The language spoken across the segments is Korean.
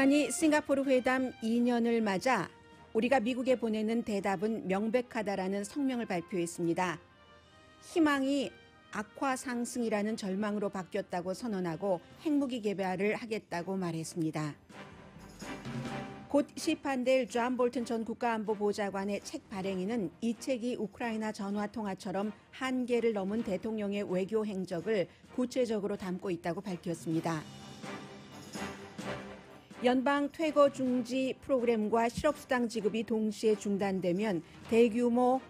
북한이 싱가포르 회담 2년을 맞아 우리가 미국에 보내는 대답은 명백하다라는 성명을 발표했습니다. 희망이 악화 상승이라는 절망으로 바뀌었다고 선언하고 핵무기 개발을 하겠다고 말했습니다. 곧 시판될 존 볼튼 전 국가안보보좌관의 책 발행인은 이 책이 우크라이나 전화통화처럼 한계를 넘은 대통령의 외교 행적을 구체적으로 담고 있다고 밝혔습니다. 연방 퇴거 중지 프로그램과 실업수당 지급이 동시에 중단되면 대규모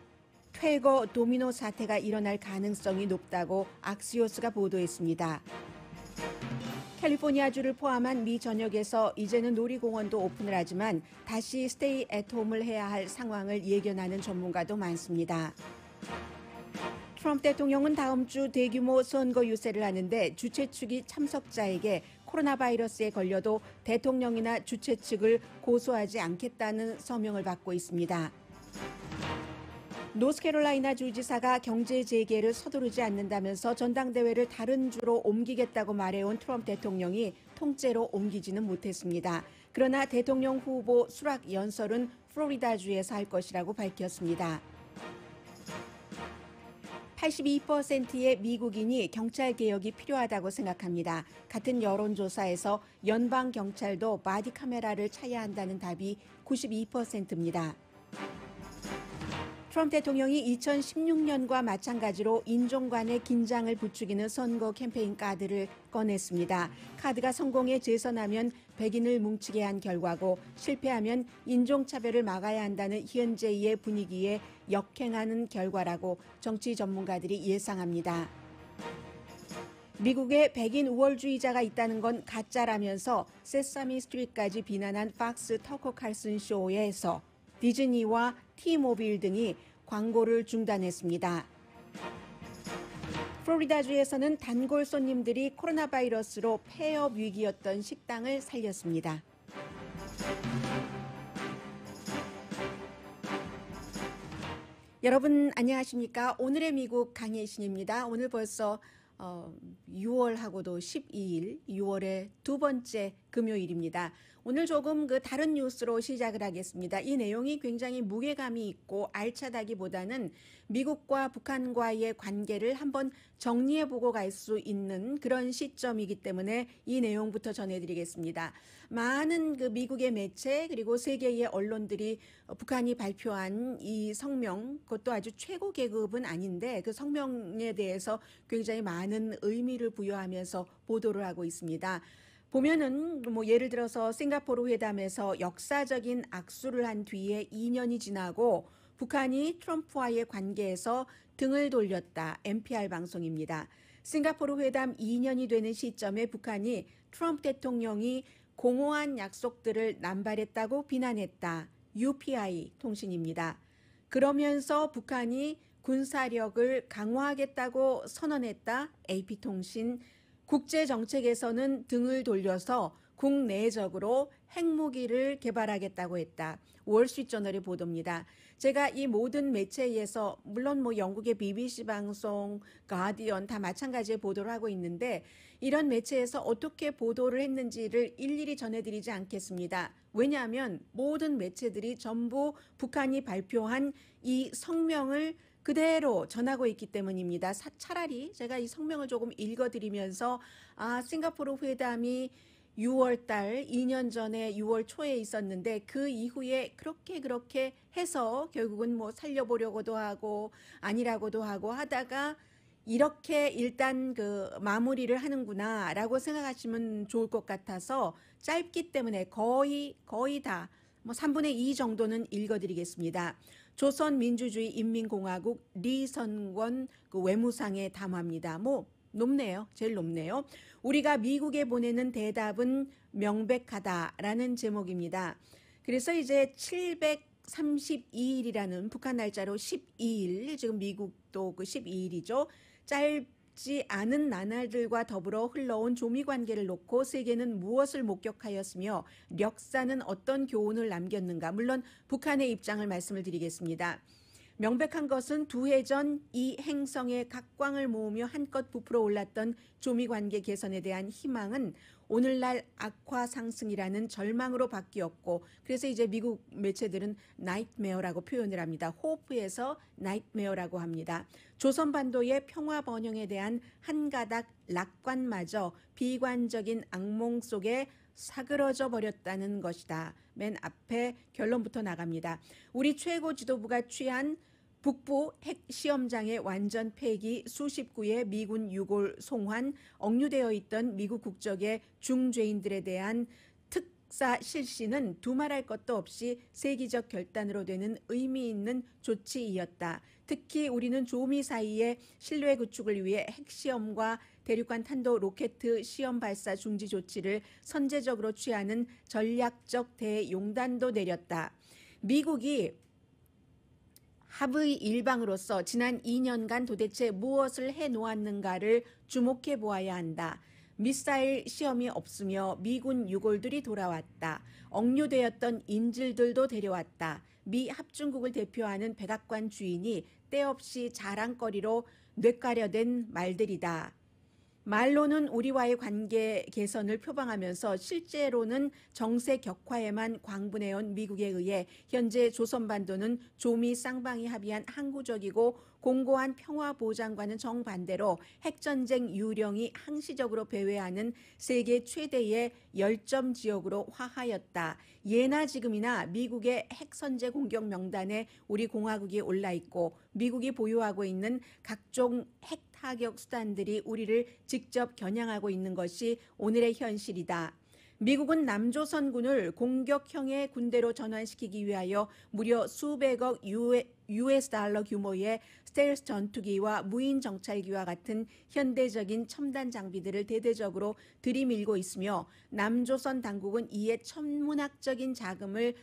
퇴거 도미노 사태가 일어날 가능성이 높다고 악시오스가 보도했습니다. 캘리포니아주를 포함한 미 전역에서 이제는 놀이공원도 오픈을 하지만 다시 스테이 앳홈을 해야 할 상황을 예견하는 전문가도 많습니다. 트럼프 대통령은 다음 주 대규모 선거 유세를 하는데 주최 측이 참석자에게 코로나 바이러스에 걸려도 대통령이나 주최 측을 고소하지 않겠다는 서명을 받고 있습니다. 노스캐롤라이나 주지사가 경제 재개를 서두르지 않는다면서 전당대회를 다른 주로 옮기겠다고 말해온 트럼프 대통령이 통째로 옮기지는 못했습니다. 그러나 대통령 후보 수락 연설은 플로리다주에서 할 것이라고 밝혔습니다. 82%의 미국인이 경찰 개혁이 필요하다고 생각합니다. 같은 여론조사에서 연방 경찰도 바디 카메라를 차야 한다는 답이 92%입니다. 트럼프 대통령이 2016년과 마찬가지로 인종 간의 긴장을 부추기는 선거 캠페인 카드를 꺼냈습니다. 카드가 성공에 재선하면 백인을 뭉치게 한 결과고 실패하면 인종차별을 막아야 한다는 현재의 분위기에 역행하는 결과라고 정치 전문가들이 예상합니다. 미국에 백인 우월주의자가 있다는 건 가짜라면서 세사미 스트리트까지 비난한 팍스 터커 칼슨 쇼에서 디즈니와 T모빌 등이 광고를 중단했습니다. 플로리다주에서는 단골 손님들이 코로나 바이러스로 폐업 위기였던 식당을 살렸습니다. 여러분 안녕하십니까? 오늘의 미국 강혜신입니다. 오늘 벌써 6월하고도 12일, 6월의 두 번째 금요일입니다. 오늘 조금 다른 뉴스로 시작을 하겠습니다. 이 내용이 굉장히 무게감이 있고 알차다기보다는 미국과 북한과의 관계를 한번 정리해보고 갈 수 있는 그런 시점이기 때문에 이 내용부터 전해드리겠습니다. 많은 미국의 매체 그리고 세계의 언론들이 북한이 발표한 이 성명, 그것도 아주 최고 계급은 아닌데 그 성명에 대해서 굉장히 많은 의미를 부여하면서 보도를 하고 있습니다. 보면은 예를 들어서 싱가포르 회담에서 역사적인 악수를 한 뒤에 2년이 지나고 북한이 트럼프와의 관계에서 등을 돌렸다. NPR 방송입니다. 싱가포르 회담 2년이 되는 시점에 북한이 트럼프 대통령이 공허한 약속들을 남발했다고 비난했다. UPI 통신입니다. 그러면서 북한이 군사력을 강화하겠다고 선언했다. AP통신. 국제정책에서는 등을 돌려서 국내적으로 핵무기를 개발하겠다고 했다. 월스트리트저널의 보도입니다. 제가 이 모든 매체에서 물론 영국의 BBC 방송, 가디언 다 마찬가지의 보도를 하고 있는데 이런 매체에서 어떻게 보도를 했는지를 일일이 전해드리지 않겠습니다. 왜냐하면 모든 매체들이 전부 북한이 발표한 이 성명을 그대로 전하고 있기 때문입니다. 차라리 제가 이 성명을 조금 읽어드리면서 싱가포르 회담이 6월 달 2년 전에 6월 초에 있었는데 그 이후에 그렇게 해서 결국은 살려보려고도 하고 아니라고도 하고 하다가 이렇게 일단 마무리를 하는구나라고 생각하시면 좋을 것 같아서 짧기 때문에 거의 다 3분의 2 정도는 읽어드리겠습니다. 조선민주주의 인민공화국 리선권 외무상의 담화입니다. 높네요. 제일 높네요. 우리가 미국에 보내는 대답은 명백하다라는 제목입니다. 그래서 이제 732일이라는 북한 날짜로 12일, 지금 미국도 12일이죠. 짧지 않은 나날들과 더불어 흘러온 조미관계를 놓고 세계는 무엇을 목격하였으며 역사는 어떤 교훈을 남겼는가. 물론 북한의 입장을 말씀을 드리겠습니다. 명백한 것은 두 해 전 이 행성의 각광을 모으며 한껏 부풀어 올랐던 조미 관계 개선에 대한 희망은 오늘날 악화 상승이라는 절망으로 바뀌었고, 그래서 이제 미국 매체들은 나이트메어라고 표현을 합니다. 호프에서 나이트메어라고 합니다. 조선반도의 평화 번영에 대한 한 가닥 낙관마저 비관적인 악몽 속에 사그러져 버렸다는 것이다. 맨 앞에 결론부터 나갑니다. 우리 최고 지도부가 취한 북부 핵시험장의 완전 폐기, 수십 구의 미군 유골 송환, 억류되어 있던 미국 국적의 중죄인들에 대한 특사 실시는 두말할 것도 없이 세기적 결단으로 되는 의미 있는 조치이었다. 특히 우리는 조미 사이의 신뢰 구축을 위해 핵시험과 대륙간 탄도 로켓 시험 발사 중지 조치를 선제적으로 취하는 전략적 대용단도 내렸다. 미국이 합의 일방으로서 지난 2년간 도대체 무엇을 해놓았는가를 주목해 보아야 한다. 미사일 시험이 없으며 미군 유골들이 돌아왔다. 억류되었던 인질들도 데려왔다. 미 합중국을 대표하는 백악관 주인이 때없이 자랑거리로 뇌가려댄 말들이다. 말로는 우리와의 관계 개선을 표방하면서 실제로는 정세 격화에만 광분해온 미국에 의해 현재 조선반도는 조미 쌍방이 합의한 항구적이고 공고한 평화보장과는 정반대로 핵전쟁 유령이 항시적으로 배회하는 세계 최대의 열점 지역으로 화하였다. 예나 지금이나 미국의 핵선제 공격 명단에 우리 공화국이 올라있고 미국이 보유하고 있는 각종 핵 타격 수단들이 우리를 직접 겨냥하고 있는 것이 오늘의 현실이다. 미국은 남조선군을 공격형의 군대로 전환시키기 위하여 무려 수백억 US 달러 규모의 스텔스 전투기와 무인 정찰기와 같은 현대적인 첨단 장비들을 대대적으로 들이밀고 있으며 남조선 당국은 이에 천문학적인 자금을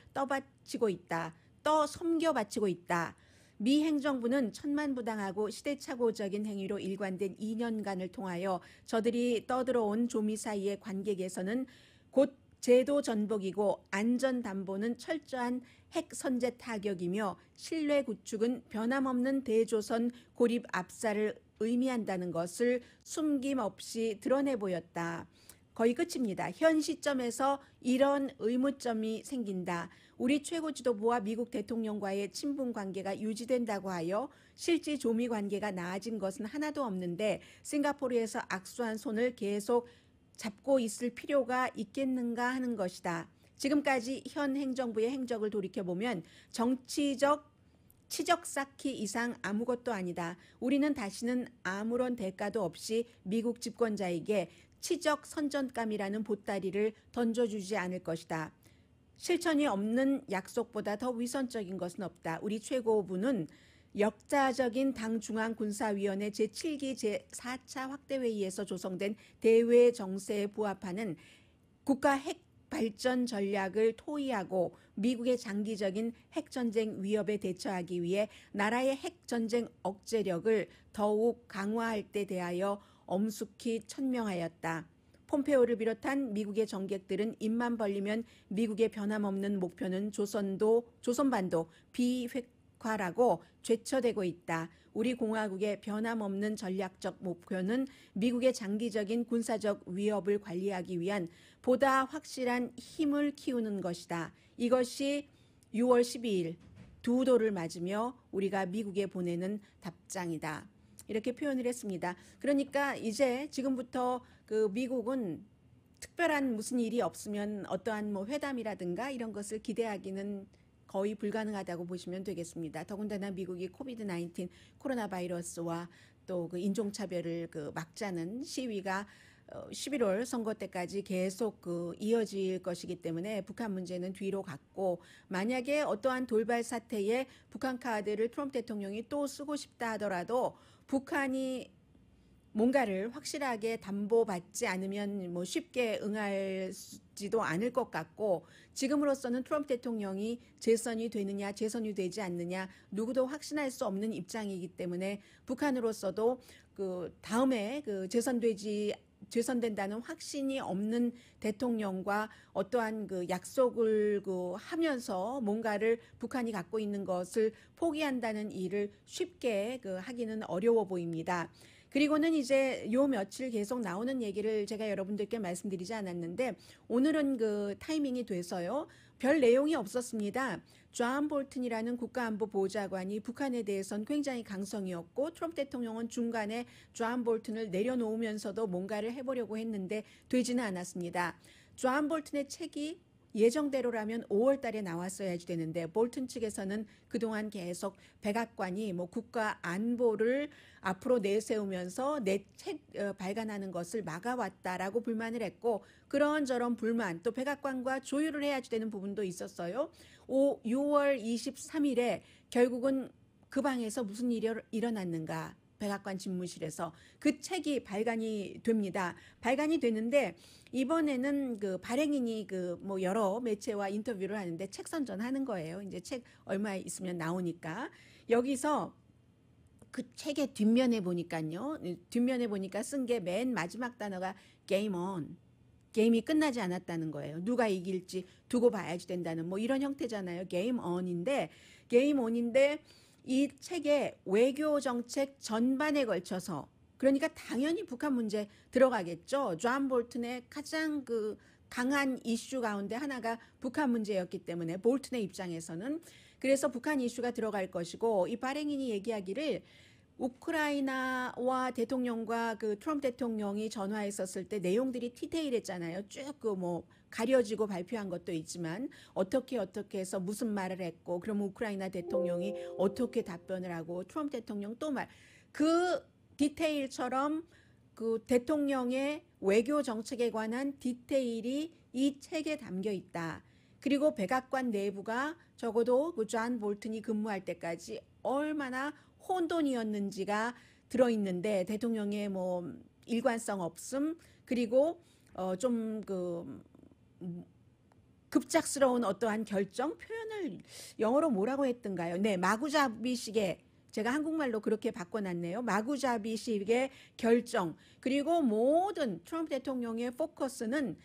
섬겨바치고 있다. 미 행정부는 천만부당하고 시대착오적인 행위로 일관된 2년간을 통하여 저들이 떠들어온 조미 사이의 관계 개선은 곧 제도 전복이고 안전담보는 철저한 핵선제 타격이며 신뢰 구축은 변함없는 대조선 고립 압살을 의미한다는 것을 숨김없이 드러내 보였다. 거의 끝입니다. 현 시점에서 이런 의무점이 생긴다. 우리 최고 지도부와 미국 대통령과의 친분 관계가 유지된다고 하여 실제 조미 관계가 나아진 것은 하나도 없는데 싱가포르에서 악수한 손을 계속 잡고 있을 필요가 있겠는가 하는 것이다. 지금까지 현 행정부의 행적을 돌이켜보면 정치적 치적 쌓기 이상 아무것도 아니다. 우리는 다시는 아무런 대가도 없이 미국 집권자에게 치적 선전감이라는 보따리를 던져주지 않을 것이다. 실천이 없는 약속보다 더 위선적인 것은 없다. 우리 최고부는 역사적인 당중앙군사위원회 제7기 제4차 확대회의에서 조성된 대외 정세에 부합하는 국가 핵 발전 전략을 토의하고 미국의 장기적인 핵전쟁 위협에 대처하기 위해 나라의 핵전쟁 억제력을 더욱 강화할 때 대하여 엄숙히 천명하였다. 폼페오를 비롯한 미국의 정객들은 입만 벌리면 미국의 변함없는 목표는 조선반도 비핵화라고 죄쳐대고 있다. 우리 공화국의 변함없는 전략적 목표는 미국의 장기적인 군사적 위협을 관리하기 위한 보다 확실한 힘을 키우는 것이다. 이것이 6월 12일 두 도를 맞으며 우리가 미국에 보내는 답장이다. 이렇게 표현을 했습니다. 그러니까 이제 지금부터 그 미국은 특별한 무슨 일이 없으면 어떠한 회담이라든가 이런 것을 기대하기는 거의 불가능하다고 보시면 되겠습니다. 더군다나 미국이 코비드-19 코로나 바이러스와 또 그 인종차별을 막자는 시위가 11월 선거 때까지 계속 이어질 것이기 때문에 북한 문제는 뒤로 갔고, 만약에 어떠한 돌발 사태에 북한 카드를 트럼프 대통령이 또 쓰고 싶다 하더라도 북한이 뭔가를 확실하게 담보받지 않으면 쉽게 응할지도 않을 것 같고, 지금으로서는 트럼프 대통령이 재선이 되느냐 재선이 되지 않느냐 누구도 확신할 수 없는 입장이기 때문에 북한으로서도 다음에 재선되지 재선된다는 확신이 없는 대통령과 어떠한 그 약속을 하면서 뭔가를 북한이 갖고 있는 것을 포기한다는 일을 쉽게 하기는 어려워 보입니다. 그리고는 이제 요 며칠 계속 나오는 얘기를 제가 여러분들께 말씀드리지 않았는데 오늘은 그 타이밍이 돼서요. 별 내용이 없었습니다. 존 볼튼이라는 국가안보보좌관이 북한에 대해서는 굉장히 강성이었고 트럼프 대통령은 중간에 존 볼튼을 내려놓으면서도 뭔가를 해보려고 했는데 되지는 않았습니다. 존 볼튼의 책이 예정대로라면 5월 달에 나왔어야지 되는데 볼튼 측에서는 그동안 계속 백악관이 뭐 국가 안보를 앞으로 내세우면서 내 책 발간하는 것을 막아왔다라고 불만을 했고 그런저런 불만 또 백악관과 조율을 해야지 되는 부분도 있었어요. 6월 23일에 결국은 그 방에서 무슨 일이 일어났는가 백악관 집무실에서 그 책이 발간이 됩니다. 발간이 되는데 이번에는 그 발행인이 뭐 여러 매체와 인터뷰를 하는데 책 선전하는 거예요. 이제 책 얼마 있으면 나오니까 여기서 그 책의 뒷면에 보니까요. 뒷면에 보니까 쓴 게 맨 마지막 단어가 게임 온. 게임이 끝나지 않았다는 거예요. 누가 이길지 두고 봐야지 된다는 뭐 이런 형태잖아요. 게임 온인데 이 책의 외교 정책 전반에 걸쳐서 그러니까 당연히 북한 문제 들어가겠죠. 존 볼튼의 가장 강한 이슈 가운데 하나가 북한 문제였기 때문에 볼튼의 입장에서는 그래서 북한 이슈가 들어갈 것이고 이 발행인이 얘기하기를 우크라이나와 대통령과 트럼프 대통령이 전화했었을 때 내용들이 디테일했잖아요. 쭉 뭐 가려지고 발표한 것도 있지만 어떻게 해서 무슨 말을 했고 그럼 우크라이나 대통령이 어떻게 답변을 하고 트럼프 대통령 또 그 디테일처럼 그 대통령의 외교 정책에 관한 디테일이 이 책에 담겨 있다. 그리고 백악관 내부가 적어도 존 볼튼이 근무할 때까지 얼마나 혼돈이었는지가 들어있는데 대통령의 뭐 일관성 없음 그리고 좀 급작스러운 어떠한 결정 표현을 영어로 뭐라고 했던가요? 네, 마구잡이식의 제가 한국말로 그렇게 바꿔놨네요. 마구잡이식의 결정 그리고 모든 트럼프 대통령의 포커스는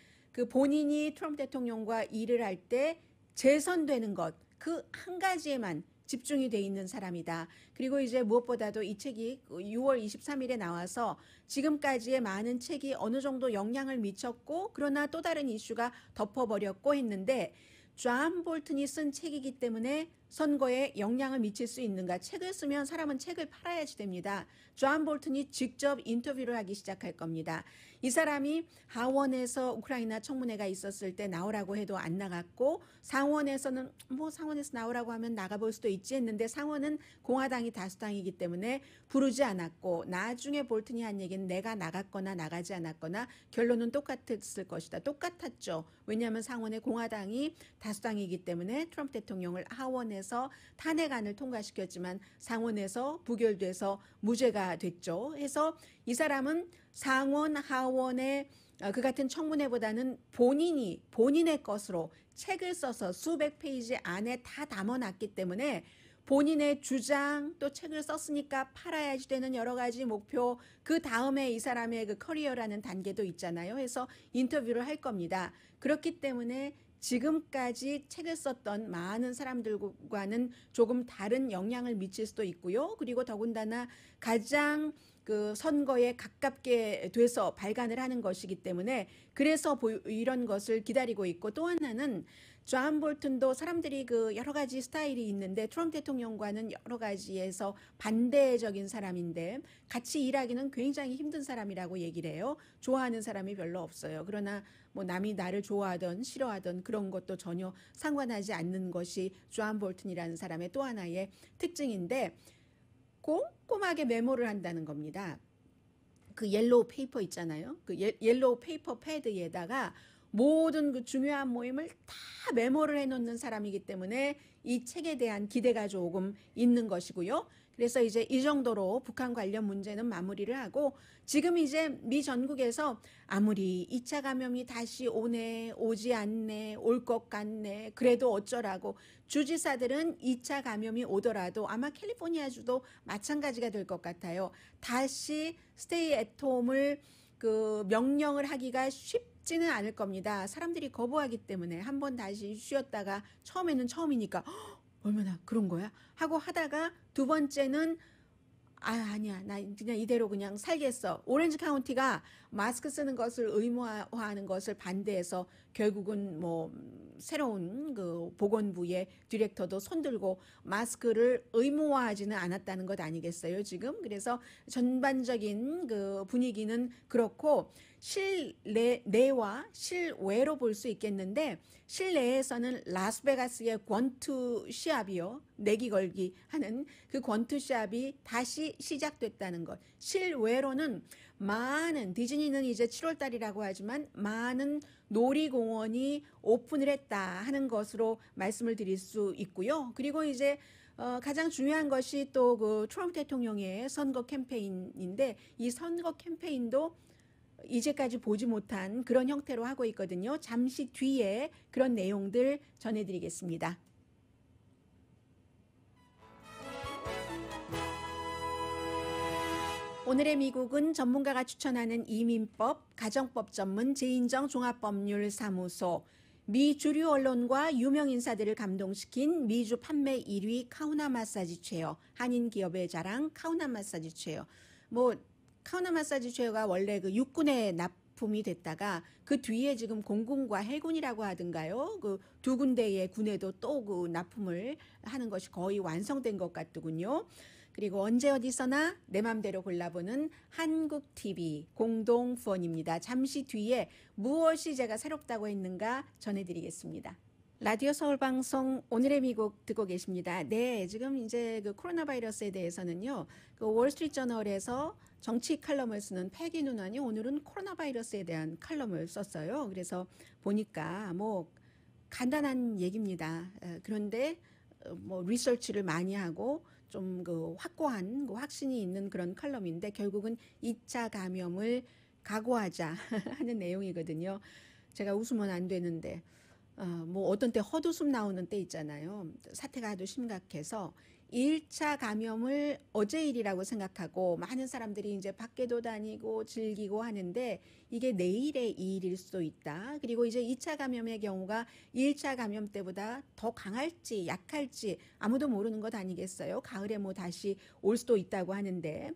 본인이 트럼프 대통령과 일을 할 때 재선되는 것 그 한 가지에만 집중이 돼 있는 사람이다. 그리고 이제 무엇보다도 이 책이 6월 23일에 나와서 지금까지의 많은 책이 어느 정도 영향을 미쳤고 그러나 또 다른 이슈가 덮어버렸고 했는데 존 볼튼이 쓴 책이기 때문에 선거에 영향을 미칠 수 있는가? 책을 쓰면 사람은 책을 팔아야지 됩니다. 존 볼튼이 직접 인터뷰를 하기 시작할 겁니다. 이 사람이 하원에서 우크라이나 청문회가 있었을 때 나오라고 해도 안 나갔고 상원에서는 뭐 상원에서 나오라고 하면 나가볼 수도 있지 했는데 상원은 공화당이 다수당이기 때문에 부르지 않았고 나중에 볼튼이 한 얘기는 내가 나갔거나 나가지 않았거나 결론은 똑같았을 것이다. 똑같았죠. 왜냐하면 상원의 공화당이 다수당이기 때문에 트럼프 대통령을 하원에서 탄핵안을 통과시켰지만 상원에서 부결돼서 무죄가 됐죠. 해서 이 사람은 상원, 하원의 그 같은 청문회보다는 본인의 것으로 책을 써서 수백 페이지 안에 다 담아놨기 때문에 본인의 주장 또 책을 썼으니까 팔아야지 되는 여러 가지 목표 그 다음에 이 사람의 커리어라는 단계도 있잖아요. 해서 인터뷰를 할 겁니다. 그렇기 때문에 지금까지 책을 썼던 많은 사람들과는 조금 다른 영향을 미칠 수도 있고요. 그리고 더군다나 가장 선거에 가깝게 돼서 발간을 하는 것이기 때문에 그래서 이런 것을 기다리고 있고 또 하나는 존 볼튼도 사람들이 여러 가지 스타일이 있는데 트럼프 대통령과는 여러 가지에서 반대적인 사람인데 같이 일하기는 굉장히 힘든 사람이라고 얘기를 해요. 좋아하는 사람이 별로 없어요. 그러나 뭐 남이 나를 좋아하던 싫어하던 그런 것도 전혀 상관하지 않는 것이 존 볼튼이라는 사람의 또 하나의 특징인데 꼼꼼하게 메모를 한다는 겁니다. 그 옐로우 페이퍼 있잖아요. 그 옐로우 페이퍼 패드에다가 모든 중요한 모임을 다 메모를 해놓는 사람이기 때문에 이 책에 대한 기대가 조금 있는 것이고요. 그래서 이제 이 정도로 북한 관련 문제는 마무리를 하고 지금 이제 미 전국에서 아무리 2차 감염이 다시 오지 않네, 올 것 같네, 그래도 어쩌라고 주지사들은 2차 감염이 오더라도 아마 캘리포니아주도 마찬가지가 될 것 같아요. 다시 스테이 앳 홈을 그 명령을 하기가 쉽지는 않을 겁니다. 사람들이 거부하기 때문에 한번 다시 쉬었다가 처음에는 처음이니까 얼마나 그런 거야? 하고 하다가 두 번째는 아니야. 나 그냥 이대로 그냥 살겠어. 오렌지 카운티가 마스크 쓰는 것을 의무화하는 것을 반대해서 결국은 뭐 새로운 그 보건부의 디렉터도 손들고 마스크를 의무화하지는 않았다는 것 아니겠어요, 지금? 그래서 전반적인 그 분위기는 그렇고 실내와 실외로 볼 수 있겠는데 실내에서는 라스베가스의 권투 시합이요. 내기 걸기 하는 그 권투 시합이 다시 시작됐다는 것. 실외로는 많은 디즈니는 이제 7월 달이라고 하지만 많은 놀이공원이 오픈을 했다 하는 것으로 말씀을 드릴 수 있고요. 그리고 이제 가장 중요한 것이 또 그 트럼프 대통령의 선거 캠페인인데 이 선거 캠페인도 이제까지 보지 못한 그런 형태로 하고 있거든요. 잠시 뒤에 그런 내용들 전해드리겠습니다. 오늘의 미국은 전문가가 추천하는 이민법, 가정법 전문 제인정 종합법률사무소, 미 주류 언론과 유명 인사들을 감동시킨 미주 판매 1위 카우나 마사지 체어, 한인 기업의 자랑 카우나 마사지 체어. 뭐 카우나 마사지 체어가 원래 그 육군에 납품이 됐다가 그 뒤에 지금 공군과 해군이라고 하던가요? 그 두 군데의 군에도 또 그 납품을 하는 것이 거의 완성된 것 같더군요. 그리고 언제 어디서나 내 맘대로 골라보는 한국 TV 공동 후원입니다. 잠시 뒤에 무엇이 제가 새롭다고 했는가 전해드리겠습니다. 라디오 서울 방송 오늘의 미국 듣고 계십니다. 네, 지금 이제 그 코로나 바이러스에 대해서는요. 그 월스트리트 저널에서 정치 칼럼을 쓰는 패기 누난이 오늘은 코로나 바이러스에 대한 칼럼을 썼어요. 그래서 보니까 뭐 간단한 얘기입니다. 그런데 뭐 리서치를 많이 하고 좀 그 확고한 그 확신이 있는 그런 칼럼인데 결국은 2차 감염을 각오하자 하는 내용이거든요. 제가 웃으면 안 되는데 뭐 어떤 때 헛웃음 나오는 때 있잖아요. 사태가 아주 심각해서 1차 감염을 어제 일이라고 생각하고 많은 사람들이 이제 밖에도 다니고 즐기고 하는데 이게 내일의 일일 수도 있다. 그리고 이제 2차 감염의 경우가 1차 감염 때보다 더 강할지 약할지 아무도 모르는 것 아니겠어요. 가을에 뭐 다시 올 수도 있다고 하는데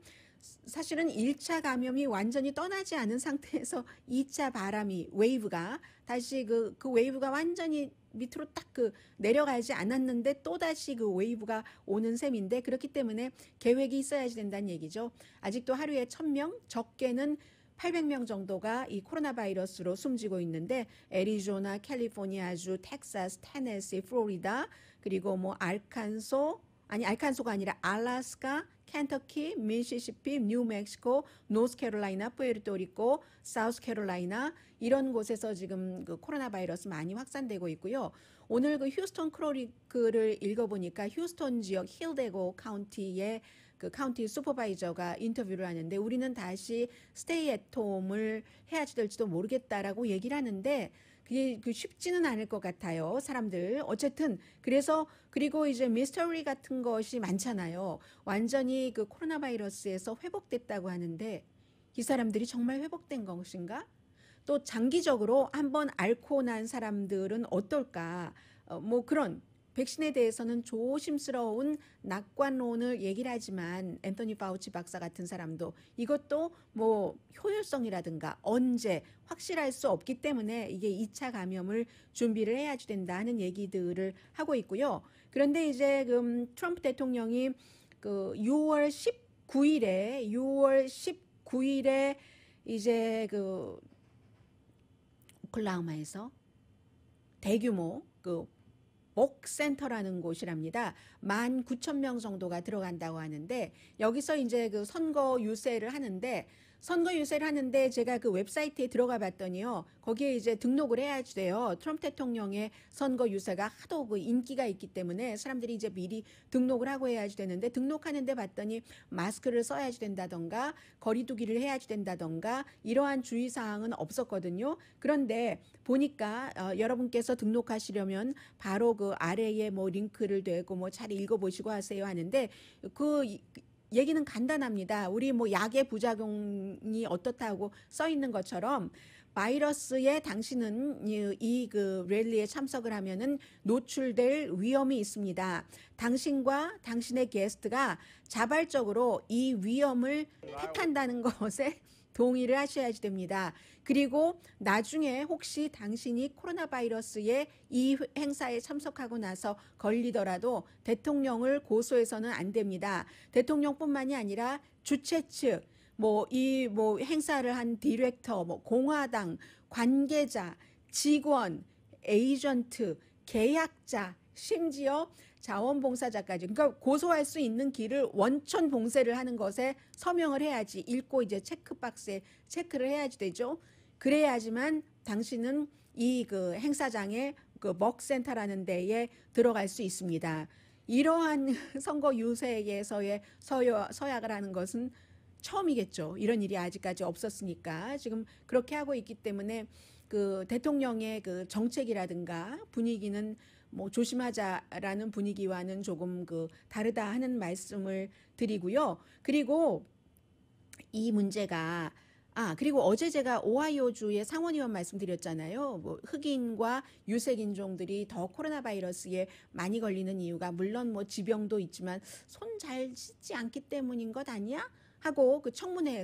사실은 1차 감염이 완전히 떠나지 않은 상태에서 2차 바람이 웨이브가 다시 그 웨이브가 완전히 밑으로 딱 그 내려가지 않았는데 또다시 그 웨이브가 오는 셈인데 그렇기 때문에 계획이 있어야지 된다는 얘기죠. 아직도 하루에 1000명, 적게는 800명 정도가 이 코로나 바이러스로 숨지고 있는데 애리조나, 캘리포니아주, 텍사스, 테네시, 플로리다 그리고 뭐 알칸소가 아니라 알래스카, 켄터키, 미시시피, 뉴멕시코, 노스캐롤라이나, 푸에르토리코, 사우스캐롤라이나 이런 곳에서 지금 그 코로나 바이러스 많이 확산되고 있고요. 오늘 그 휴스턴 크로니클을 읽어보니까 휴스턴 지역 힐데고 카운티의 그 카운티 슈퍼바이저가 인터뷰를 하는데 우리는 다시 스테이 앳 홈을 해야지 될지도 모르겠다라고 얘기를 하는데 그게 쉽지는 않을 것 같아요. 사람들. 어쨌든 그래서 그리고 이제 미스터리 같은 것이 많잖아요. 완전히 그 코로나 바이러스에서 회복됐다고 하는데 이 사람들이 정말 회복된 것인가? 또 장기적으로 한번 앓고 난 사람들은 어떨까? 뭐 그런 백신에 대해서는 조심스러운 낙관론을 얘기를 하지만 앤토니 파우치 박사 같은 사람도 이것도 뭐 효율성이라든가 언제 확실할 수 없기 때문에 이게 2차 감염을 준비를 해야지 된다는 얘기들을 하고 있고요. 그런데 이제 트럼프 대통령이 그 6월 19일에 이제 그 오클라호마에서 대규모 그 목센터라는 곳이랍니다. 19,000명 정도가 들어간다고 하는데 여기서 이제 그 선거 유세를 하는데 제가 그 웹사이트에 들어가 봤더니요. 거기에 이제 등록을 해야지 돼요. 트럼프 대통령의 선거 유세가 하도 그 인기가 있기 때문에 사람들이 이제 미리 등록을 하고 해야지 되는데 등록하는데 봤더니 마스크를 써야지 된다던가 거리 두기를 해야지 된다던가 이러한 주의사항은 없었거든요. 그런데 보니까 여러분께서 등록하시려면 바로 그 아래에 뭐 링크를 대고 뭐 잘 읽어보시고 하세요 하는데 얘기는 간단합니다. 우리 뭐 약의 부작용이 어떻다고 써 있는 것처럼 바이러스에 당신은 이 그 랠리에 참석을 하면은 노출될 위험이 있습니다. 당신과 당신의 게스트가 자발적으로 이 위험을 택한다는 것에 동의를 하셔야지 됩니다. 그리고 나중에 혹시 당신이 코로나 바이러스에 이 행사에 참석하고 나서 걸리더라도 대통령을 고소해서는 안 됩니다. 대통령뿐만이 아니라 주최 측, 뭐 행사를 한 디렉터, 뭐 공화당 관계자, 직원, 에이전트, 계약자, 심지어 자원봉사자까지, 그러니까 고소할 수 있는 길을 원천 봉쇄를 하는 것에 서명을 해야지, 읽고 이제 체크박스에 체크를 해야지 되죠. 그래야지만 당신은 이 그 행사장에 그 먹센터라는 데에 들어갈 수 있습니다. 이러한 선거 유세에서의 서약을 하는 것은 처음이겠죠. 이런 일이 아직까지 없었으니까 지금 그렇게 하고 있기 때문에 그 대통령의 그 정책이라든가 분위기는 뭐 조심하자라는 분위기와는 조금 그 다르다 하는 말씀을 드리고요. 그리고 이 문제가 그리고 어제 제가 오하이오주의 상원의원 말씀드렸잖아요. 뭐 흑인과 유색인종들이 더 코로나 바이러스에 많이 걸리는 이유가 물론 뭐 지병도 있지만 손 잘 씻지 않기 때문인 것 아니야? 하고 그 청문회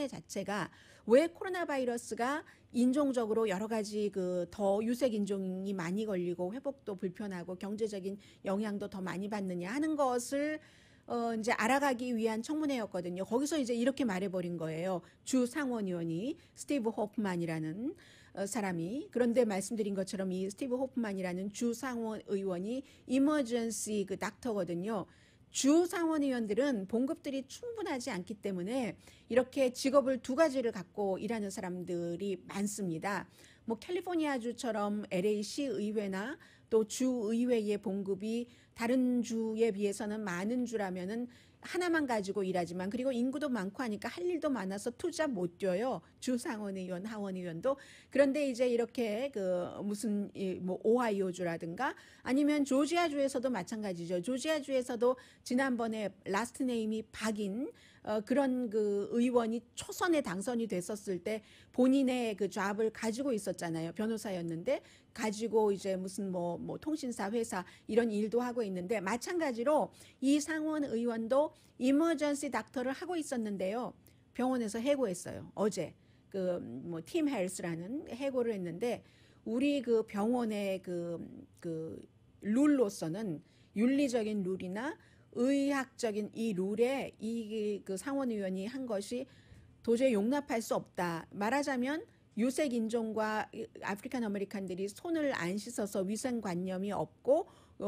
자체가 왜 코로나 바이러스가 인종적으로 여러 가지 그 더 유색 인종이 많이 걸리고 회복도 불편하고 경제적인 영향도 더 많이 받느냐 하는 것을 이제 알아가기 위한 청문회였거든요. 거기서 이제 이렇게 말해버린 거예요. 주 상원의원이 스티브 호프만이라는 사람이. 그런데 말씀드린 것처럼 이 스티브 호프만이라는 주 상원의원이 이머전시 그 닥터거든요. 주 상원의원들은 봉급들이 충분하지 않기 때문에 이렇게 직업을 두 가지를 갖고 일하는 사람들이 많습니다. 뭐 캘리포니아주처럼 LA시 의회나 또 주의회의 봉급이 다른 주에 비해서는 많은 주라면은 하나만 가지고 일하지만, 그리고 인구도 많고 하니까 할 일도 많아서 투잡 못 뛰어요. 주 상원의원, 하원의원도. 그런데 이제 이렇게 그 무슨 뭐 오하이오주라든가 아니면 조지아주에서도 마찬가지죠. 조지아주에서도 지난번에 라스트 네임이 박인 그런 그 의원이 초선에 당선이 됐었을 때 본인의 그 잡을 가지고 있었잖아요. 변호사였는데 가지고 이제 무슨 뭐 통신사 회사 이런 일도 하고 있는데, 마찬가지로 이 상원 의원도 이머전시 닥터를 하고 있었는데요. 병원에서 해고했어요. 어제 그 뭐 팀 헬스라는 해고를 했는데, 우리 그 병원의 그 룰로서는 윤리적인 룰이나 의학적인 이 룰에 이 그 상원 의원이 한 것이 도저히 용납할 수 없다. 말하자면 유색 인종과 아프리칸 아메리칸들이 손을 안 씻어서 위생관념이 없고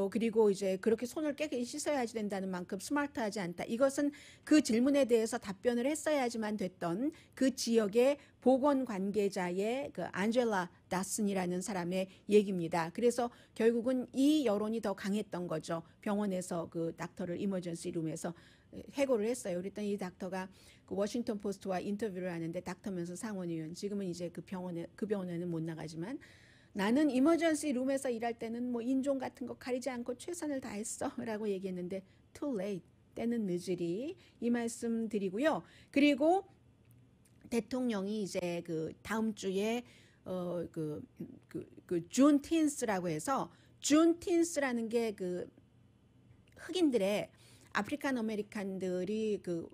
그리고 이제 그렇게 손을 깨끗이 씻어야지 된다는 만큼 스마트하지 않다. 이것은 그 질문에 대해서 답변을 했어야지만 됐던 그 지역의 보건 관계자의 그 안젤라 다슨이라는 사람의 얘기입니다. 그래서 결국은 이 여론이 더 강했던 거죠. 병원에서 그 닥터를 이머전시 룸에서 해고를 했어요. 그랬더니 이 닥터가 그 워싱턴 포스트와 인터뷰를 하는데, 닥터면서 상원의원, 지금은 이제 그 병원에는 못 나가지만 나는 이머전시 룸에서 일할 때는 뭐 인종 같은 거 가리지 않고 최선을 다했어라고 얘기했는데 too late, 때는 늦으리, 이 말씀 드리고요. 그리고 대통령이 이제 그 다음 주에 준틴스라고 해서, 준틴스라는 게 그 흑인들의 아프리칸 아메리칸들이 그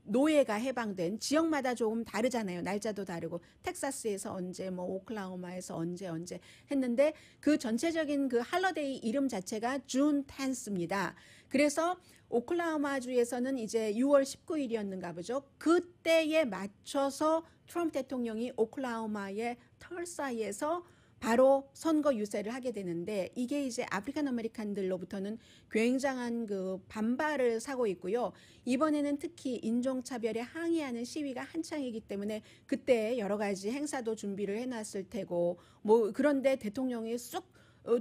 노예가 해방된 지역마다 조금 다르잖아요. 날짜도 다르고 텍사스에서 언제, 뭐 오클라호마에서 언제 했는데 그 전체적인 그 할러데이 이름 자체가 준텐스입니다. 그래서 오클라호마주에서는 이제 6월 19일이었는가 보죠. 그때에 맞춰서 트럼프 대통령이 오클라호마의 털사에서 바로 선거 유세를 하게 되는데, 이게 이제 아프리칸 아메리칸들로부터는 굉장한 그 반발을 사고 있고요. 이번에는 특히 인종차별에 항의하는 시위가 한창이기 때문에 그때 여러 가지 행사도 준비를 해놨을 테고, 뭐 그런데 대통령이 쑥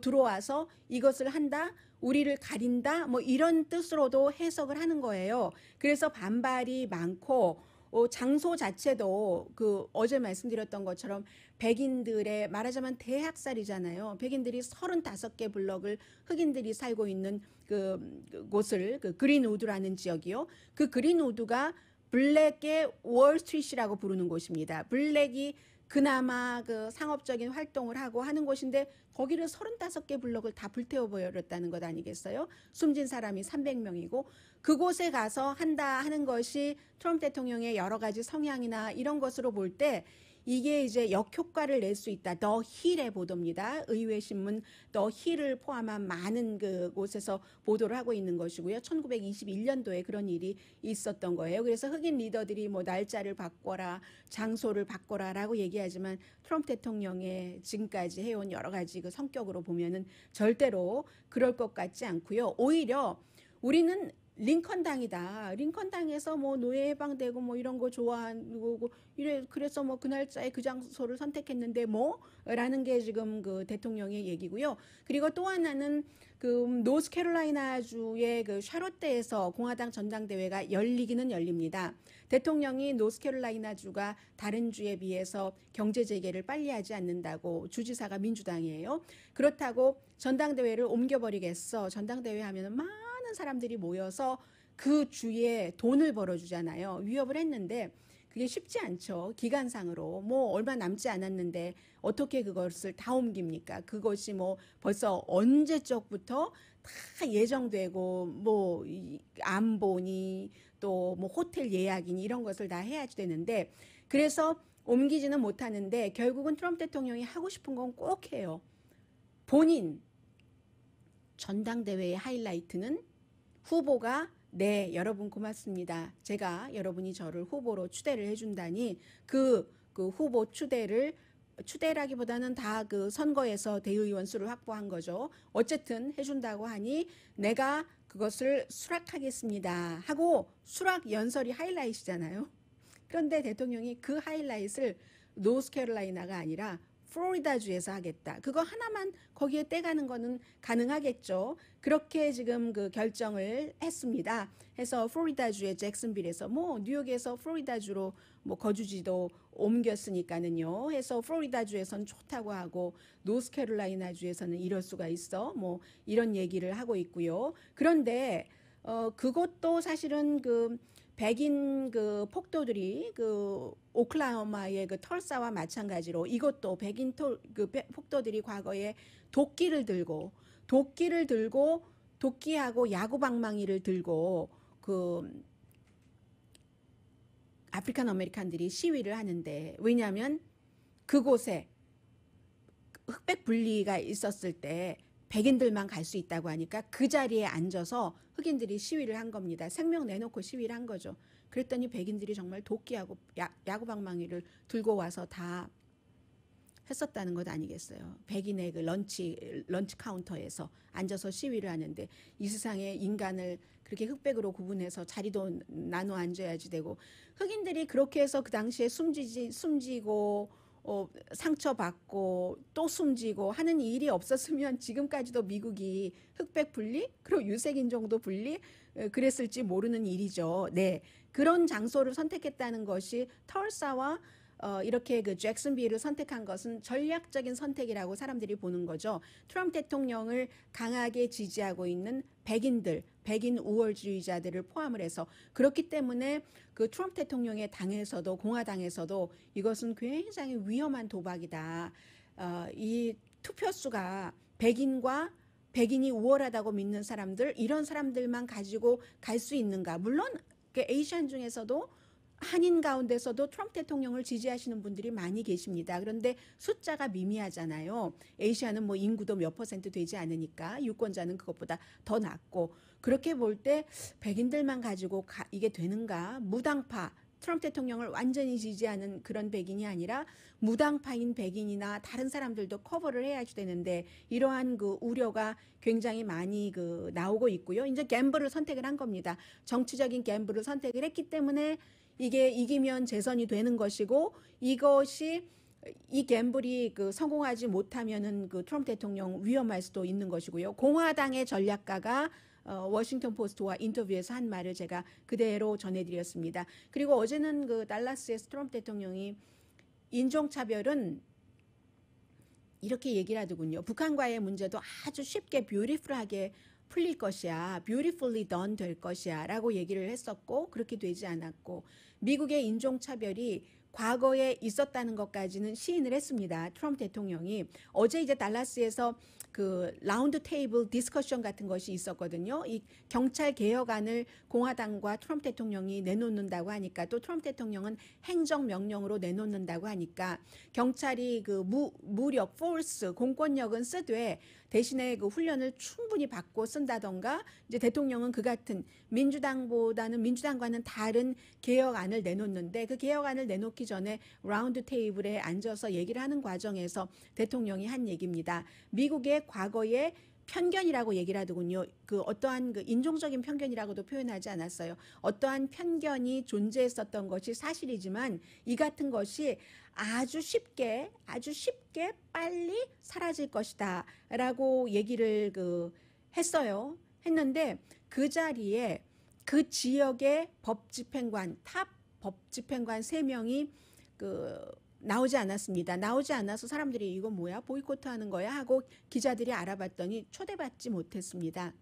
들어와서 이것을 한다, 우리를 가린다, 뭐 이런 뜻으로도 해석을 하는 거예요. 그래서 반발이 많고 장소 자체도 그 어제 말씀드렸던 것처럼 백인들의 말하자면 대학살이잖아요. 백인들이 35개 블럭을 흑인들이 살고 있는 그 곳을 그 그린우드라는 지역이요. 그 그린우드가 블랙의 월스트리트라고 부르는 곳입니다. 블랙이 그나마 그 상업적인 활동을 하고 하는 곳인데 거기를 35개 블럭을 다 불태워 버렸다는 것 아니겠어요? 숨진 사람이 300명이고 그곳에 가서 한다 하는 것이 트럼프 대통령의 여러 가지 성향이나 이런 것으로 볼 때 이게 이제 역효과를 낼 수 있다. 더 힐의 보도입니다. 의회 신문 더 힐을 포함한 많은 그곳에서 보도를 하고 있는 것이고요. 1921년도에 그런 일이 있었던 거예요. 그래서 흑인 리더들이 뭐 날짜를 바꿔라, 장소를 바꿔라라고 얘기하지만 트럼프 대통령의 지금까지 해온 여러 가지 그 성격으로 보면은 절대로 그럴 것 같지 않고요. 오히려 우리는 링컨당이다. 링컨당에서 뭐 노예 해방되고 뭐 이런 거 좋아하고 이래 그래서 뭐 그 날짜에 그 장소를 선택했는데 뭐라는 게 지금 그 대통령의 얘기고요. 그리고 또 하나는 그 노스캐롤라이나주의 그 샤롯대에서 공화당 전당대회가 열리기는 열립니다. 대통령이 노스캐롤라이나주가 다른 주에 비해서 경제 재개를 빨리 하지 않는다고 주지사가 민주당이에요. 그렇다고 전당대회를 옮겨버리겠어. 전당대회 하면은 많은 사람들이 모여서 그 주에 돈을 벌어주잖아요. 위협을 했는데 그게 쉽지 않죠. 기간상으로 뭐 얼마 남지 않았는데 어떻게 그것을 다 옮깁니까? 그것이 뭐 벌써 언제적부터 다 예정되고 뭐 안보니 또 뭐 호텔 예약이니 이런 것을 다 해야지 되는데 그래서 옮기지는 못하는데 결국은 트럼프 대통령이 하고 싶은 건 꼭 해요. 본인 전당대회의 하이라이트는 후보가 네, 여러분 고맙습니다. 제가 여러분이 저를 후보로 추대를 해준다니 그 후보 추대라기보다는 다 그 선거에서 대의원 수를 확보한 거죠. 어쨌든 해준다고 하니 내가 그것을 수락하겠습니다. 하고 수락 연설이 하이라이트잖아요. 그런데 대통령이 그 하이라이트를 노스캐롤라이나가 아니라 플로리다주에서 하겠다. 그거 하나만 거기에 떼가는 거는 가능하겠죠. 그렇게 지금 그 결정을 했습니다. 해서 플로리다주의 잭슨빌에서 뭐 뉴욕에서 플로리다주로 뭐 거주지도 옮겼으니까는요. 해서 플로리다주에선 좋다고 하고 노스캐롤라이나주에서는 이럴 수가 있어. 뭐 이런 얘기를 하고 있고요. 그런데 그것도 사실은 그 백인 그 폭도들이 그 오클라호마의 그 털사와 마찬가지로 이것도 백인 폭도들이 과거에 도끼를 들고 도끼하고 야구방망이를 들고 그 아프리칸 아메리칸들이 시위를 하는데 왜냐하면 그곳에 흑백 분리가 있었을 때 백인들만 갈 수 있다고 하니까 그 자리에 앉아서 흑인들이 시위를 한 겁니다. 생명 내놓고 시위를 한 거죠. 그랬더니 백인들이 정말 도끼하고 야구방망이를 들고 와서 다 했었다는 것 아니겠어요. 백인의 그 런치 카운터에서 앉아서 시위를 하는데 이 세상에 인간을 그렇게 흑백으로 구분해서 자리도 나눠 앉아야지 되고 흑인들이 그렇게 해서 그 당시에 숨지고 상처받고 또 숨지고 하는 일이 없었으면 지금까지도 미국이 흑백 분리 그리고 유색인종도 분리 그랬을지 모르는 일이죠. 네, 그런 장소를 선택했다는 것이 털사와 이렇게 그 잭슨빌을 선택한 것은 전략적인 선택이라고 사람들이 보는 거죠. 트럼프 대통령을 강하게 지지하고 있는 백인 우월주의자들을 포함을 해서 그렇기 때문에 그 트럼프 대통령의 당에서도 공화당에서도 이것은 굉장히 위험한 도박이다. 이 투표수가 백인이 우월하다고 믿는 사람들 이런 사람들만 가지고 갈 수 있는가? 물론 그 에이시안 중에서도 한인 가운데서도 트럼프 대통령을 지지하시는 분들이 많이 계십니다. 그런데 숫자가 미미하잖아요. 에이시아는 뭐 인구도 몇 퍼센트 되지 않으니까 유권자는 그것보다 더 낮고 그렇게 볼 때 백인들만 가지고 이게 되는가? 무당파 트럼프 대통령을 완전히 지지하는 그런 백인이 아니라 무당파인 백인이나 다른 사람들도 커버를 해야지 되는데 이러한 그 우려가 굉장히 많이 그 나오고 있고요. 이제 갬블을 선택을 한 겁니다. 정치적인 갬블을 선택을 했기 때문에 이게 이기면 재선이 되는 것이고 이 갬블이 그 성공하지 못하면은 그 트럼프 대통령 위험할 수도 있는 것이고요. 공화당의 전략가가 워싱턴 포스트와 인터뷰에서 한 말을 제가 그대로 전해드렸습니다. 그리고 어제는 그 달라스에서 트럼프 대통령이 인종차별은 이렇게 얘기를 하더군요. 북한과의 문제도 아주 쉽게 뷰티풀하게 풀릴 것이야. beautifully done 될 것이야 라고 얘기를 했었고 그렇게 되지 않았고 미국의 인종차별이 과거에 있었다는 것까지는 시인을 했습니다. 트럼프 대통령이 어제 이제 달라스에서 그 라운드 테이블 디스커션 같은 것이 있었거든요. 이 경찰 개혁안을 공화당과 트럼프 대통령이 내놓는다고 하니까 또 트럼프 대통령은 행정명령으로 내놓는다고 하니까 경찰이 그 무력, force, 공권력은 쓰되 대신에 그 훈련을 충분히 받고 쓴다던가 이제 대통령은 그 같은 민주당과는 다른 개혁안을 내놓는데 그 개혁안을 내놓기 전에 라운드 테이블에 앉아서 얘기를 하는 과정에서 대통령이 한 얘기입니다. 미국의 과거의 편견이라고 얘기를 하더군요. 그 어떠한 그 인종적인 편견이라고도 표현하지 않았어요. 어떠한 편견이 존재했었던 것이 사실이지만 이 같은 것이 아주 쉽게 빨리 사라질 것이다 라고 얘기를 했어요. 했는데 그 자리에 그 지역의 법집행관, 탑 법집행관 3명이 나오지 않았습니다. 나오지 않아서 사람들이 이거 뭐야? 보이콧 하는 거야? 하고 기자들이 알아봤더니 초대받지 못했습니다.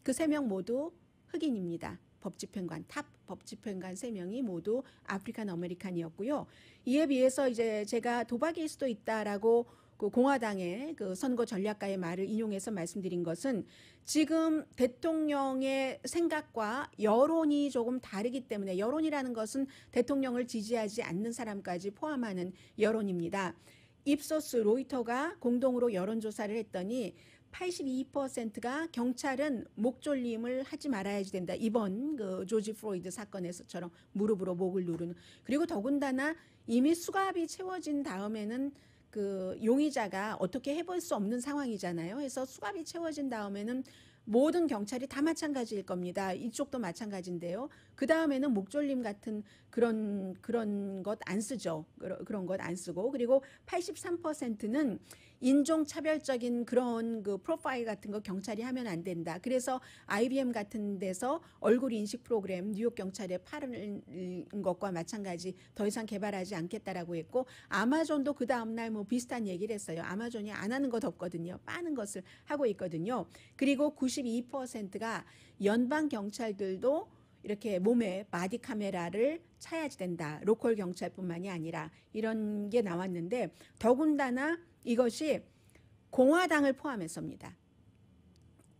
그 3명 모두 흑인입니다. 법집행관, 탑 법집행관 3명이 모두 아프리칸 아메리칸이었고요. 이에 비해서 이제 제가 도박일 수도 있다라고 그 공화당의 그 선거 전략가의 말을 인용해서 말씀드린 것은 지금 대통령의 생각과 여론이 조금 다르기 때문에 여론이라는 것은 대통령을 지지하지 않는 사람까지 포함하는 여론입니다. 입소스 로이터가 공동으로 여론조사를 했더니 82%가 경찰은 목졸림을 하지 말아야지 된다. 이번 그 조지 플로이드 사건에서처럼 무릎으로 목을 누르는. 그리고 더군다나 이미 수갑이 채워진 다음에는 그 용의자가 어떻게 해볼 수 없는 상황이잖아요. 그래서 수갑이 채워진 다음에는 모든 경찰이 다 마찬가지일 겁니다. 이쪽도 마찬가지인데요. 그 다음에는 목졸림 같은 그런 것 안 쓰죠. 그런 것 안 쓰고 그리고 83%는 인종차별적인 그런 그 프로파일 같은 거 경찰이 하면 안 된다. 그래서 IBM 같은 데서 얼굴 인식 프로그램 뉴욕 경찰에 파는 것과 마찬가지 더 이상 개발하지 않겠다라고 했고 아마존도 그 다음날 뭐 비슷한 얘기를 했어요. 아마존이 안 하는 것 없거든요. 빠는 것을 하고 있거든요. 그리고 92%가 연방 경찰들도 이렇게 몸에 바디 카메라를 차야지 된다. 로컬 경찰뿐만이 아니라 이런 게 나왔는데 더군다나 이것이 공화당을 포함했습니다.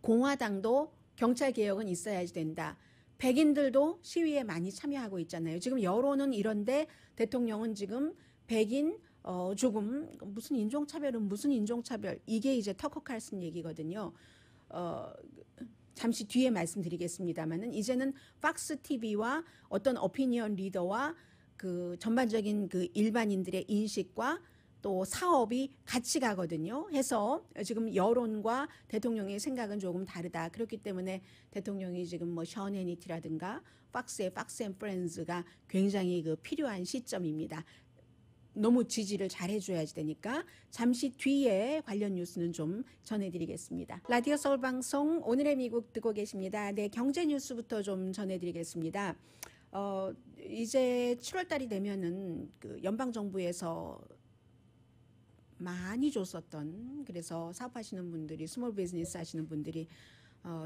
공화당도 경찰 개혁은 있어야지 된다. 백인들도 시위에 많이 참여하고 있잖아요. 지금 여론은 이런데 대통령은 지금 백인 조금 무슨 인종차별 이게 이제 터커 칼슨 얘기거든요. 잠시 뒤에 말씀드리겠습니다만은 이제는 팍스 TV와 어떤 오피니언 리더와 그 전반적인 그 일반인들의 인식과 또 사업이 같이 가거든요. 해서 지금 여론과 대통령의 생각은 조금 다르다. 그렇기 때문에 대통령이 지금 뭐 션 해니티라든가 팍스의 팍스 앤 프렌즈가 굉장히 그 필요한 시점입니다. 너무 지지를 잘 해줘야지 되니까 잠시 뒤에 관련 뉴스는 좀 전해드리겠습니다. 라디오 서울 방송 오늘의 미국 듣고 계십니다. 네, 경제 뉴스부터 좀 전해드리겠습니다. 이제 7월달이 되면은 그 연방 정부에서 많이 줬었던 그래서 사업하시는 분들이 스몰 비즈니스 하시는 분들이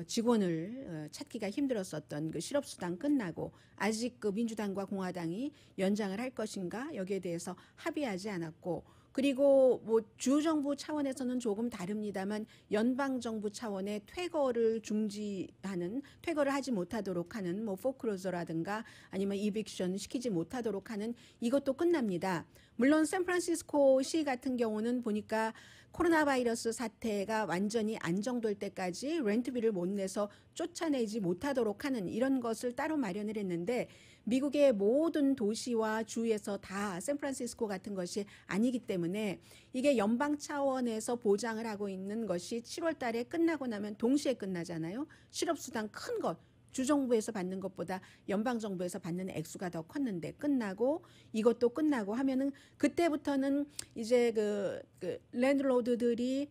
직원을 찾기가 힘들었었던 그 실업수당 끝나고 아직 그 민주당과 공화당이 연장을 할 것인가 여기에 대해서 합의하지 않았고 그리고 뭐 주정부 차원에서는 조금 다릅니다만 연방정부 차원의 퇴거를 하지 못하도록 하는 뭐 포크로저라든가 아니면 이빅션 시키지 못하도록 하는 이것도 끝납니다. 물론 샌프란시스코시 같은 경우는 보니까 코로나 바이러스 사태가 완전히 안정될 때까지 렌트비를 못 내서 쫓아내지 못하도록 하는 이런 것을 따로 마련을 했는데 미국의 모든 도시와 주에서 다 샌프란시스코 같은 것이 아니기 때문에 이게 연방 차원에서 보장을 하고 있는 것이 7월 달에 끝나고 나면 동시에 끝나잖아요. 실업수당 큰 것. 주정부에서 받는 것보다 연방정부에서 받는 액수가 더 컸는데 끝나고 이것도 끝나고 하면은 그때부터는 이제 그 랜드로드들이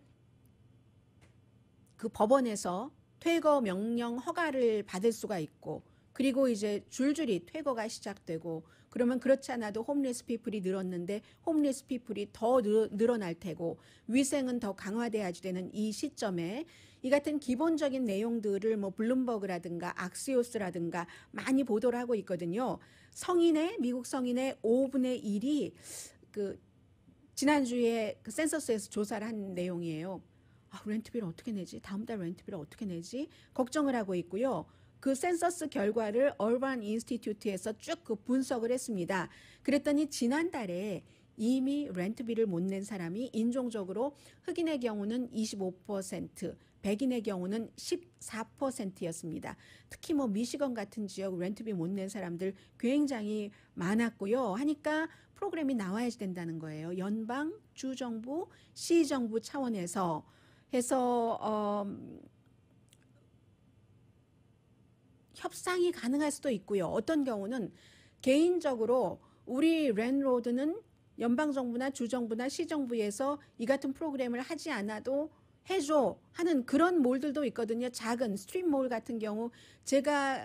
그 법원에서 퇴거 명령 허가를 받을 수가 있고, 그리고 이제 줄줄이 퇴거가 시작되고, 그러면 그렇지 않아도 홈리스 피플이 늘었는데 홈리스 피플이 더 늘어날 테고, 위생은 더 강화돼야지 되는 이 시점에 이 같은 기본적인 내용들을 뭐 블룸버그라든가 악시오스라든가 많이 보도를 하고 있거든요. 미국 성인의 5분의 1이 그 지난주에 그 센서스에서 조사를 한 내용이에요. 렌트비를 어떻게 내지? 다음 달 렌트비를 어떻게 내지? 걱정을 하고 있고요. 그 센서스 결과를 얼반 인스티튜트에서 쭉 그 분석을 했습니다. 그랬더니 지난달에 이미 렌트비를 못 낸 사람이 인종적으로 흑인의 경우는 25%, 백인의 경우는 14%였습니다. 특히 뭐 미시건 같은 지역 렌트비 못 낸 사람들 굉장히 많았고요. 하니까 프로그램이 나와야지 된다는 거예요. 연방, 주정부, 시정부 차원에서 해서 협상이 가능할 수도 있고요. 어떤 경우는 개인적으로 우리 랜로드는 연방정부나 주정부나 시정부에서 이 같은 프로그램을 하지 않아도 해줘 하는 그런 몰들도 있거든요. 작은 스트릿몰 같은 경우 제가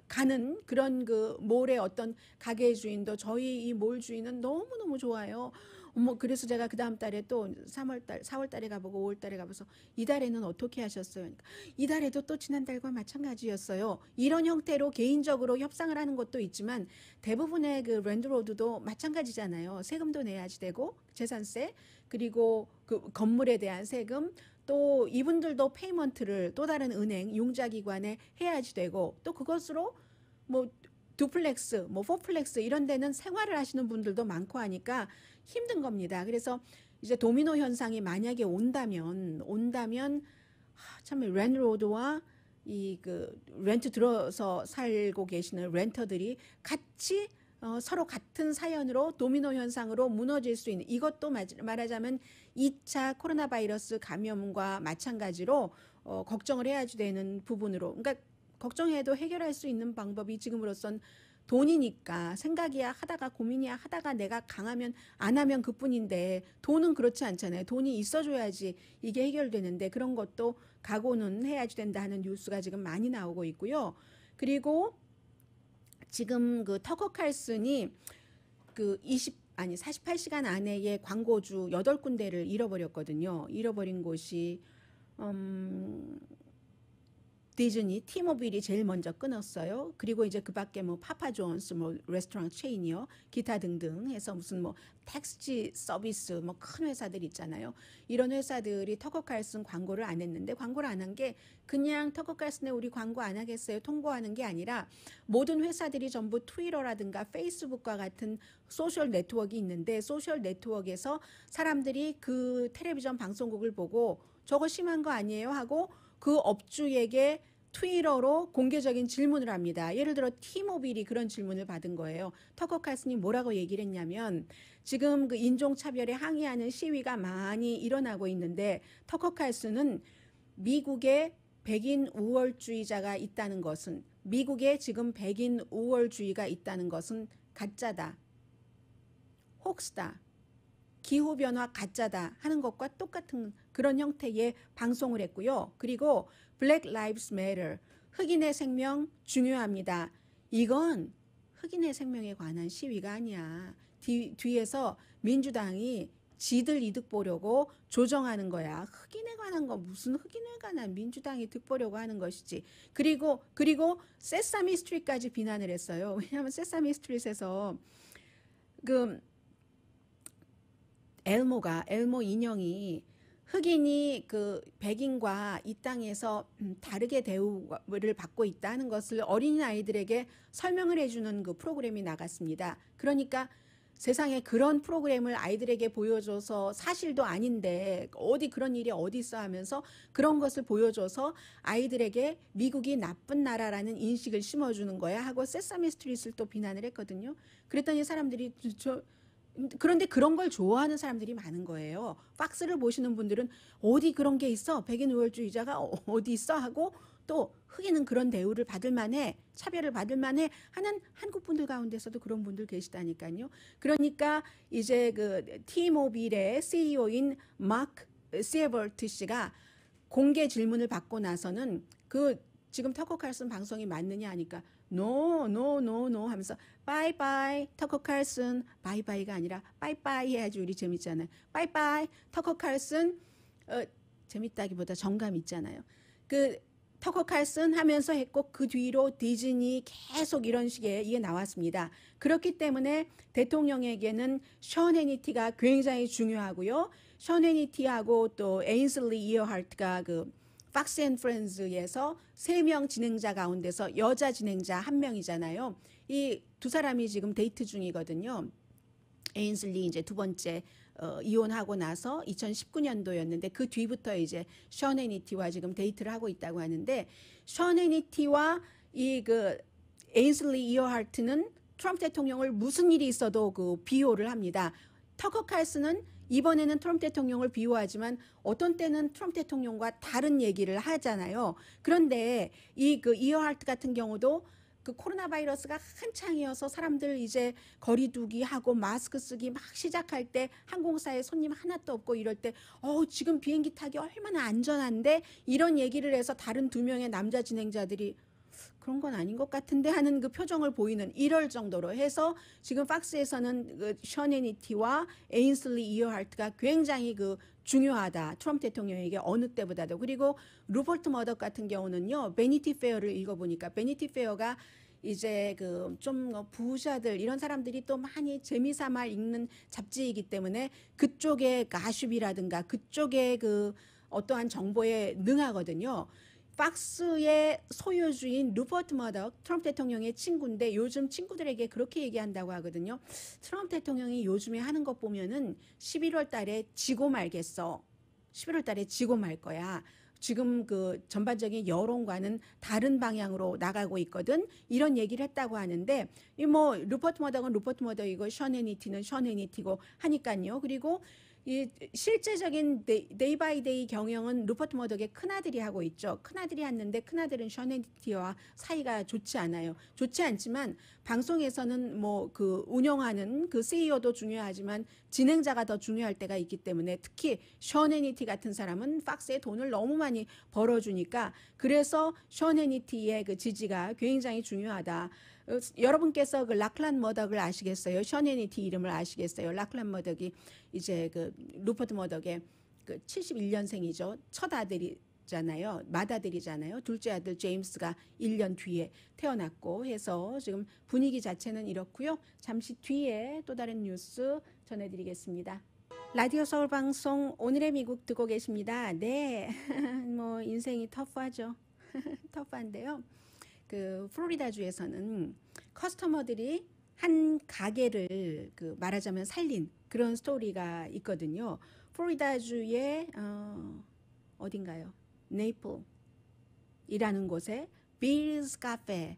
가는 그런 그 몰의 어떤 가게 주인도 저희 이 몰 주인은 너무너무 좋아요. 그래서 제가 그 다음 달에 또 4월 달에 가보고 5월 달에 가봐서 이달에는 어떻게 하셨어요? 그러니까 이달에도 또 지난달과 마찬가지였어요. 이런 형태로 개인적으로 협상을 하는 것도 있지만 대부분의 그 랜드로드도 마찬가지잖아요. 세금도 내야지 되고 재산세, 그리고 그 건물에 대한 세금, 또 이분들도 페이먼트를 또 다른 은행, 융자기관에 해야지 되고, 또 그것으로 뭐 두플렉스, 뭐 포플렉스 이런 데는 생활을 하시는 분들도 많고 하니까 힘든 겁니다. 그래서 이제 도미노 현상이 만약에 온다면 참 랜로드와 이 그 렌트 들어서 살고 계시는 렌터들이 같이 서로 같은 사연으로 도미노 현상으로 무너질 수 있는, 이것도 말하자면 2차 코로나 바이러스 감염과 마찬가지로 걱정을 해야지 되는 부분으로, 그러니까 걱정해도 해결할 수 있는 방법이 지금으로선 돈이니까, 생각이야 하다가 고민이야 하다가 내가 강하면 안 하면 그뿐인데 돈은 그렇지 않잖아요. 돈이 있어줘야지 이게 해결되는데 그런 것도 각오는 해야지 된다는 뉴스가 지금 많이 나오고 있고요. 그리고 지금 그 터커 칼슨이 그 48시간 안에의 광고주 8군데를 잃어버렸거든요. 잃어버린 곳이 디즈니, 티모빌이 제일 먼저 끊었어요. 그리고 이제 그 밖에 뭐 파파존스, 뭐 레스토랑 체인이요, 기타 등등 해서 무슨 뭐 택시 서비스, 뭐 큰 회사들 있잖아요. 이런 회사들이 터커 칼슨 광고를 안 했는데, 광고를 안 한 게 그냥 터커 칼슨에 우리 광고 안 하겠어요 통보하는 게 아니라, 모든 회사들이 전부 트위터라든가 페이스북과 같은 소셜 네트워크가 있는데, 소셜 네트워크에서 사람들이 그 텔레비전 방송국을 보고 저거 심한 거 아니에요 하고 그 업주에게 트위터로 공개적인 질문을 합니다. 예를 들어 티모빌이 그런 질문을 받은 거예요. 터커 칼슨이 뭐라고 얘기를 했냐면, 지금 그 인종차별에 항의하는 시위가 많이 일어나고 있는데 터커 칼슨은 미국에 백인 우월주의자가 있다는 것은, 미국에 지금 백인 우월주의가 있다는 것은 가짜다, 혹스다, 기후변화 가짜다 하는 것과 똑같은 그런 형태의 방송을 했고요. 그리고 Black Lives Matter, 흑인의 생명 중요합니다. 이건 흑인의 생명에 관한 시위가 아니야. 뒤에서 민주당이 지들 이득 보려고 조정하는 거야. 흑인에 관한 거 무슨 흑인에 관한 민주당이 득 보려고 하는 것이지. 그리고 세사미 스트릿까지 비난을 했어요. 왜냐하면 세사미 스트릿에서 그 엘모 인형이 흑인이 그 백인과 이 땅에서 다르게 대우를 받고 있다는 것을 어린아이들에게 설명을 해주는 그 프로그램이 나갔습니다. 그러니까 세상에 그런 프로그램을 아이들에게 보여줘서 사실도 아닌데 어디 그런 일이 어디 있어 하면서 그런 것을 보여줘서 아이들에게 미국이 나쁜 나라라는 인식을 심어주는 거야 하고 세사미 스트릿을 또 비난을 했거든요. 그랬더니 사람들이 그런데 그런 걸 좋아하는 사람들이 많은 거예요. 팍스를 보시는 분들은 어디 그런 게 있어? 백인 우월주의자가 어디 있어? 하고 또 흑인은 그런 대우를 받을 만해, 차별을 받을 만해 하는 한국 분들 가운데서도 그런 분들 계시다니까요. 그러니까 이제 그 티모빌의 CEO인 마크 시에버트 씨가 공개 질문을 받고 나서는 그 지금 터커 칼슨 방송이 맞느냐 하니까 no, no, no, no 하면서 바이바이 터커 칼슨, 바이바이가 아니라 빠이빠이 해야지 우리 재밌잖아요. 바이바이 터커 칼슨. 재밌다기보다 정감 있잖아요. 그 터커 칼슨 하면서 했고 그 뒤로 디즈니 계속 이런 식의 이게 나왔습니다. 그렇기 때문에 대통령에게는 션 해니티가 굉장히 중요하고요. 션 해니티하고 또 에인슬리 이어하트가 그 팍스 앤 프렌즈에서 3명 진행자 가운데서 여자 진행자 1명이잖아요. 이 두 사람이 지금 데이트 중이거든요. 에인슬리 이제 두 번째 이혼하고 나서 2019년도였는데 그 뒤부터 이제 션 해니티와 지금 데이트를 하고 있다고 하는데 션 해니티와 이 그 에인슬리 이어하트는 트럼프 대통령을 무슨 일이 있어도 그 비호를 합니다. 터커 칼슨은 이번에는 트럼프 대통령을 비호하지만 어떤 때는 트럼프 대통령과 다른 얘기를 하잖아요. 그런데 이 그 이어하트 같은 경우도 그 코로나 바이러스가 한창이어서 사람들 이제 거리두기 하고 마스크 쓰기 막 시작할 때 항공사에 손님 하나도 없고 이럴 때 지금 비행기 타기 얼마나 안전한데 이런 얘기를 해서 다른 2명의 남자 진행자들이 그런 건 아닌 것 같은데 하는 그 표정을 보이는 이럴 정도로 해서 지금 팍스에서는 그 션 해니티와 에인슬리 이어하트가 굉장히 그 중요하다. 트럼프 대통령에게 어느 때보다도. 그리고 루퍼트 머덕 같은 경우는요. 베니티 페어를 읽어보니까 베니티 페어가 이제 그 좀 부자들 이런 사람들이 또 많이 재미삼아 읽는 잡지이기 때문에 그쪽의 가십이라든가 그쪽의 그 어떠한 정보에 능하거든요. 팍스의 소유주인 루퍼트 머덕 트럼프 대통령의 친구인데 요즘 친구들에게 그렇게 얘기한다고 하거든요. 트럼프 대통령이 요즘에 하는 것 보면은 11월 달에 지고 말겠어. 11월 달에 지고 말 거야. 지금 그 전반적인 여론과는 다른 방향으로 나가고 있거든. 이런 얘기를 했다고 하는데 이 뭐 루퍼트 머덕은 루퍼트 머덕이고 션 해니티는 션 해니티고 하니까요. 그리고 이 실제적인 데이 바이 데이 경영은 루퍼트 머덕의 큰아들이 하고 있죠. 큰아들이 했는데 큰아들은 션 해니티와 사이가 좋지 않아요. 좋지 않지만 방송에서는 뭐 그 운영하는 그 CEO도 중요하지만 진행자가 더 중요할 때가 있기 때문에 특히 션 해니티 같은 사람은 팍스에 돈을 너무 많이 벌어주니까 그래서 션 해니티의 그 지지가 굉장히 중요하다. 여러분께서 그 락란 머덕을 아시겠어요? 션 해니티 이름을 아시겠어요? 락란 머덕이 이제 그 루퍼트 머덕의 그 71년생이죠. 첫 아들이잖아요. 맏아들이잖아요. 둘째 아들 제임스가 1년 뒤에 태어났고 해서 지금 분위기 자체는 이렇고요. 잠시 뒤에 또 다른 뉴스 전해드리겠습니다. 라디오 서울 방송 오늘의 미국 듣고 계십니다. 네, 뭐 인생이 터프하죠. 터프한데요. 그 플로리다주에서는 커스터머들이 한 가게를 그 말하자면 살린 그런 스토리가 있거든요. 플로리다주의 어딘가요? 네이플이라는 곳에 빌스 카페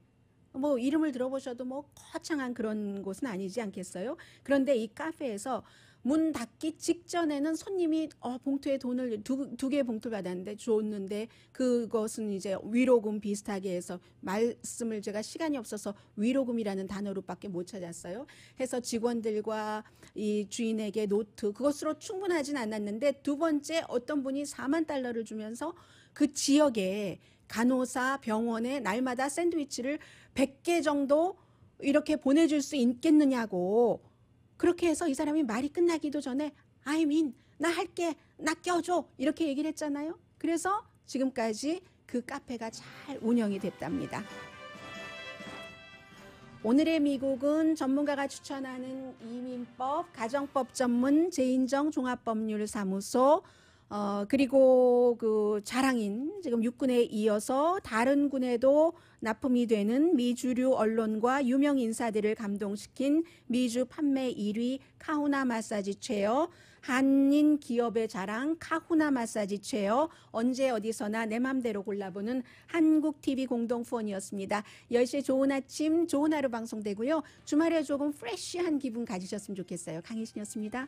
뭐 이름을 들어보셔도 뭐 거창한 그런 곳은 아니지 않겠어요? 그런데 이 카페에서 문 닫기 직전에는 손님이 봉투에 돈을 두 개의 봉투를 받았는데 줬는데 그것은 이제 위로금 비슷하게 해서 말씀을 제가 시간이 없어서 위로금이라는 단어로밖에 못 찾았어요. 해서 직원들과 이 주인에게 노트 그것으로 충분하진 않았는데 두 번째 어떤 분이 4만 달러를 주면서 그 지역에 간호사 병원에 날마다 샌드위치를 100개 정도 이렇게 보내줄 수 있겠느냐고 그렇게 해서 이 사람이 말이 끝나기도 전에 나 할게, 나 껴줘 이렇게 얘기를 했잖아요. 그래서 지금까지 그 카페가 잘 운영이 됐답니다. 오늘의 미국은 전문가가 추천하는 이민법, 가정법 전문 제인정 종합법률사무소 그리고 그 자랑인 지금 육군에 이어서 다른 군에도 납품이 되는 미주류 언론과 유명 인사들을 감동시킨 미주 판매 1위 카후나 마사지 체어, 한인 기업의 자랑 카후나 마사지 체어, 언제 어디서나 내 맘대로 골라보는 한국TV 공동후원이었습니다. 10시에 좋은 아침, 좋은 하루 방송되고요. 주말에 조금 프레쉬한 기분 가지셨으면 좋겠어요. 강혜신이었습니다.